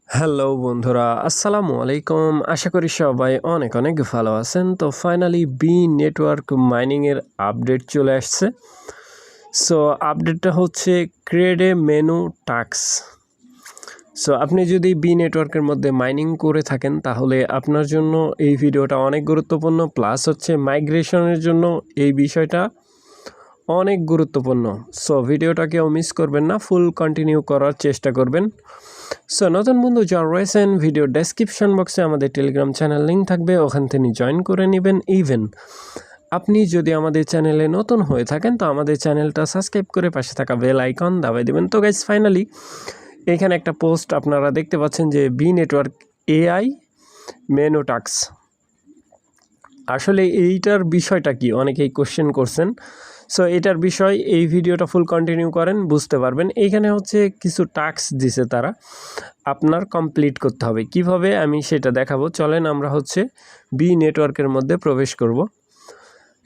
Hello বন্ধুরা, আসসালামু আলাইকুম। আশা করি সবাই অনেক অনেক ভালো আছেন। তো ফাইনালি বি নেটওয়ার্ক মাইনিংয়ের আপডেট চলে আসছে। সো আপডেটটা হচ্ছে create a menu task. So আপনি যদি বি নেটওয়ার্কের মধ্যে মাইনিং করে থাকেন তাহলে আপনার জন্য এই ভিডিওটা অনেক গুরুত্বপূর্ণ, প্লাস হচ্ছে মাইগ্রেশনের জন্য এই বিষয়টা অনেক গুরুত্বপূর্ণ। সো ভিডিওটা কেউ মিস করবেন না, ফুল কন্টিনিউ করার চেষ্টা করবেন। সো নতুন বন্ধু যারা রয়েছেন, ভিডিও ডেসক্রিপশন বক্সে আমাদের টেলিগ্রাম চ্যানেল লিঙ্ক থাকবে, ওখান থেকে জয়েন করে নেবেন। ইভেন আপনি যদি আমাদের চ্যানেলে নতুন হয়ে থাকেন তো আমাদের চ্যানেলটা সাবস্ক্রাইব করে পাশে থাকা বেল আইকন দাবাই দেবেন। তো গাইজ ফাইনালি এখানে একটা পোস্ট আপনারা দেখতে পাচ্ছেন যে B network AI menu task. আসলে এইটার বিষয়টা কি অনেকেই কোশ্চেন করছেন। সো এটার বিষয় এই ভিডিওটা ফুল কন্টিনিউ করেন, বুঝতে পারবেন। এইখানে হচ্ছে কিছু টাস্ক দিছে তারা, আপনার কমপ্লিট করতে হবে। কিভাবে আমি সেটা দেখাবো। চলেন আমরা হচ্ছে বি নেটওয়ার্কের মধ্যে প্রবেশ করব।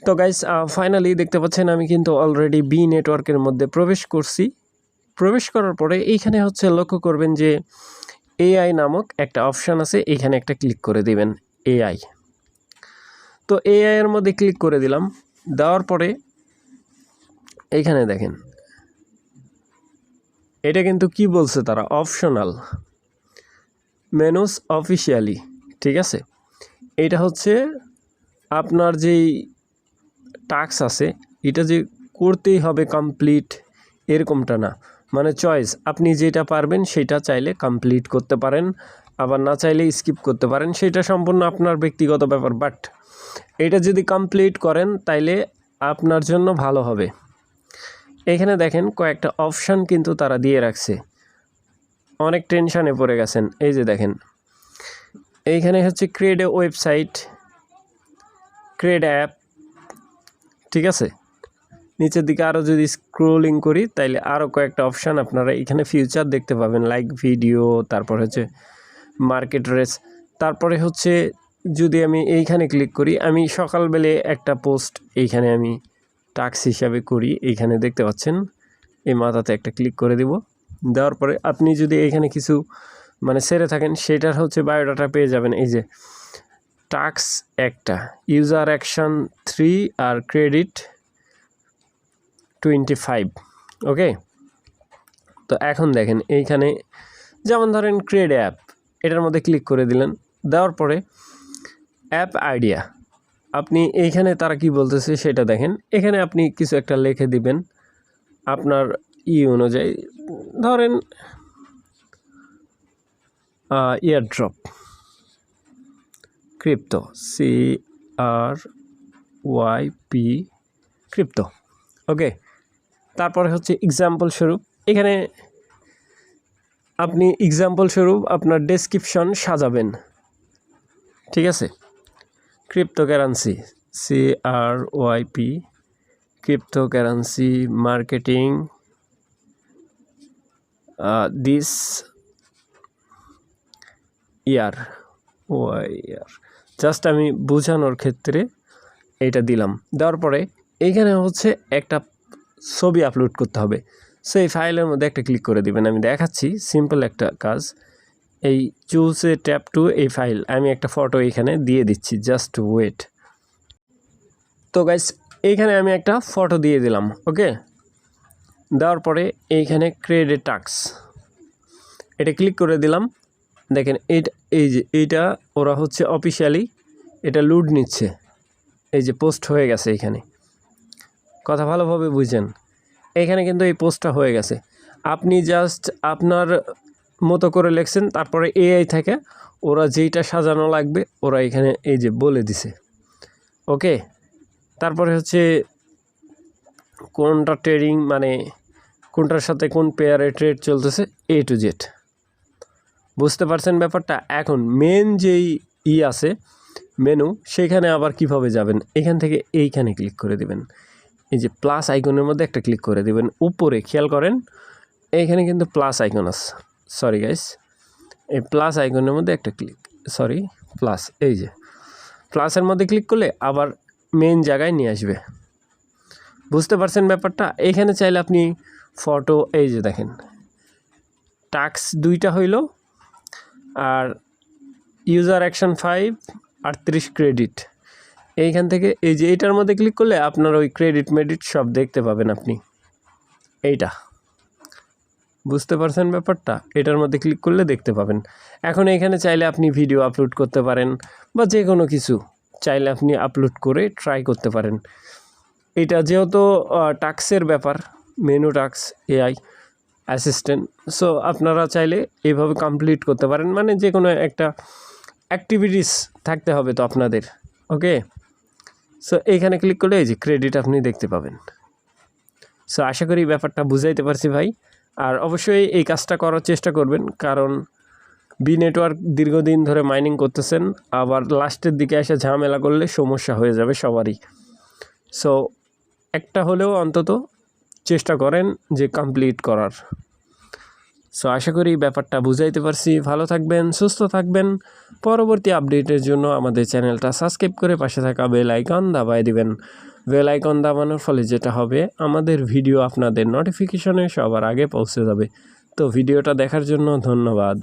তো গাইস ফাইনালি দেখতে পাচ্ছেন আমি কিন্তু অলরেডি বি নেটওয়ার্কের মধ্যে প্রবেশ করছি। প্রবেশ করার পরে এইখানে হচ্ছে লক্ষ্য করবেন যে এআই নামক একটা অপশান আছে, এইখানে একটা ক্লিক করে দিবেন এআই। তো এআই এর মধ্যে ক্লিক করে দিলাম। দেওয়ার পরে এইখানে দেখেন এটা কিন্তু কি বলছে তারা, অপশনাল মেনুস অফিসিয়ালি, ঠিক আছে। এটা হচ্ছে আপনার যেই টাস্ক আছে এটা যে করতেই হবে কমপ্লিট এরকমটা না, মানে চয়েস, আপনি যেটা পারবেন সেটা চাইলে কমপ্লিট করতে পারেন, আবার না চাইলে স্কিপ করতে পারেন, সেটা সম্পূর্ণ আপনার ব্যক্তিগত ব্যাপার। বাট এটা যদি কমপ্লিট করেন তাইলে আপনার জন্য ভালো হবে। এখানে দেখেন কয়েকটা অপশান কিন্তু তারা দিয়ে রাখছে, অনেক টেনশানে পড়ে গেছেন। এই যে দেখেন এইখানে হচ্ছে create a website, create app, ঠিক আছে। নিচের দিকে আরও যদি স্ক্রোলিং করি তাইলে আরও কয়েকটা অপশান আপনারা এখানে ফিউচার দেখতে পাবেন, লাইক ভিডিও, তারপর হচ্ছে মার্কেট রেস। তারপরে হচ্ছে যদি আমি এইখানে ক্লিক করি, আমি সকালবেলে একটা পোস্ট এইখানে আমি টাস্ক হিসাবে করি, এইখানে দেখতে পাচ্ছেন এই মাথাতে একটা ক্লিক করে দিব। দেওয়ার পরে আপনি যদি এইখানে কিছু মানে সেরে থাকেন সেটার হচ্ছে বায়োডাটা পেয়ে যাবেন। এই যে টাস্ক একটা, ইউজার অ্যাকশন 3 আর ক্রেডিট 25, ওকে। তো এখন দেখেন এইখানে যেমন ধরেন ক্রিয়েট অ্যাপ, এটার মধ্যে ক্লিক করে দিলেন। দেওয়ার পরে অ্যাপ আইডিয়া, আপনি এইখানে তারা কি বলতেছে সেটা দেখেন। এখানে আপনি কিছু একটা লিখে দিবেন আপনার অনুযায়ী, ধরেন ইয়ারড্রপ ক্রিপ্টো, CRYP ক্রিপ্টো, ওকে। তারপরে হচ্ছে এক্সাম্পল স্বরূপ এখানে আপনি এক্সাম্পল স্বরূপ আপনার ডেসক্রিপশন সাজাবেন, ঠিক আছে। Cryptocurrency, CRYP cryptocurrency marketing this year, just আমি বোঝানোর ক্ষেত্রে এইটা দিলাম। দেওয়ার পরে এইখানে হচ্ছে একটা ছবি আপলোড করতে হবে। সো এই ফাইলের মধ্যে একটা ক্লিক করে দিবেন। আমি দেখাচ্ছি সিম্পল একটা কাজ। এই চুজে ট্যাপ টু এই ফাইল, আমি একটা ফটো এইখানে দিয়ে দিচ্ছি, জাস্ট ওয়েট। তো গাইস এইখানে আমি একটা ফটো দিয়ে দিলাম, ওকে। দেওয়ার পরে এইখানে ক্রিয়েট এ টাস্ক, এটা ক্লিক করে দিলাম। দেখেন এই যে এইটা ওরা হচ্ছে অফিসিয়ালি এটা লুড নিচ্ছে, এই যে পোস্ট হয়ে গেছে। এইখানে কথা ভালোভাবে বুঝেন, এইখানে কিন্তু এই পোস্টটা হয়ে গেছে। আপনি জাস্ট আপনার মতো করে লিখছেন, তারপরে এআই থেকে ওরা যেইটা সাজানো লাগবে ওরা এখানে এই যে বলে দিছে, ওকে। তারপরে হচ্ছে কোনটা ট্রেডিং, মানে কোনটার সাথে কোন পেয়ারে ট্রেড চলতেছে, A to Z, বুঝতে পারছেন ব্যাপারটা। এখন মেন যেই আছে মেনু, সেখানে আবার কিভাবে যাবেন, এখান থেকে এইখানে ক্লিক করে দিবেন। এই যে প্লাস আইকনের মধ্যে একটা ক্লিক করে দিবেন, উপরে খেয়াল করেন এইখানে কিন্তু প্লাস আইকন আছে, সরি গাইস, এই প্লাস আইকনের মধ্যে একটা ক্লিক, সরি প্লাস, এই যে প্লাসের মধ্যে ক্লিক করলে আবার মেন জায়গায় নিয়ে আসবে, বুঝতে পারছেন ব্যাপারটা। এইখানে চাইলে আপনি ফটো, এই যে দেখেন টাস্ক দুইটা হইল, আর ইউজার অ্যাকশন 5 38 ক্রেডিট। এইখান থেকে এই যে এইটার মধ্যে ক্লিক করলে আপনার ওই ক্রেডিট মেডিট সব দেখতে পাবেন আপনি। এইটা বুঝতে পারছেন ব্যাপারটা? এটার মধ্যে ক্লিক করলে দেখতে পাবেন। এখন এখানে চাইলে আপনি ভিডিও আপলোড করতে পারেন বা যে কোনো কিছু চাইলে আপনি আপলোড করে ট্রাই করতে পারেন। এটা যেহেতু টাস্কের ব্যাপার, menu task AI assistant, so আপনারা চাইলে এইভাবে কমপ্লিট করতে পারেন। মানে যে কোনো একটা অ্যাক্টিভিটিস থাকতে হবে তো আপনাদের। ওকে, সো এইখানে ক্লিক করলে এই যে ক্রেডিট আপনি দেখতে পাবেন। সো আশা করি ব্যাপারটা বুঝাইতে পারছি ভাই। আর অবশ্যই এই কাজটা করার চেষ্টা করবেন, কারণ বি নেটওয়ার্ক দীর্ঘদিন ধরে মাইনিং করতেছেন, আবার লাস্টের দিকে এসে ঝামেলা করলে সমস্যা হয়ে যাবে সবারই। সো একটা হলেও অন্তত চেষ্টা করেন যে কমপ্লিট করার। সো আশা করি ব্যাপারটা বুঝাইতে পারছি। ভালো থাকবেন, সুস্থ থাকবেন। পরবর্তী আপডেটের জন্য আমাদের চ্যানেলটা সাবস্ক্রাইব করে পাশে থাকা বেল আইকন দাবায় দিবেন। বেল আইকন দাবানোর ফলে যেটা হবে, আমাদের ভিডিও আপনাদের নোটিফিকেশনে সবার আগে পৌঁছে যাবে। তো ভিডিওটা দেখার জন্য ধন্যবাদ।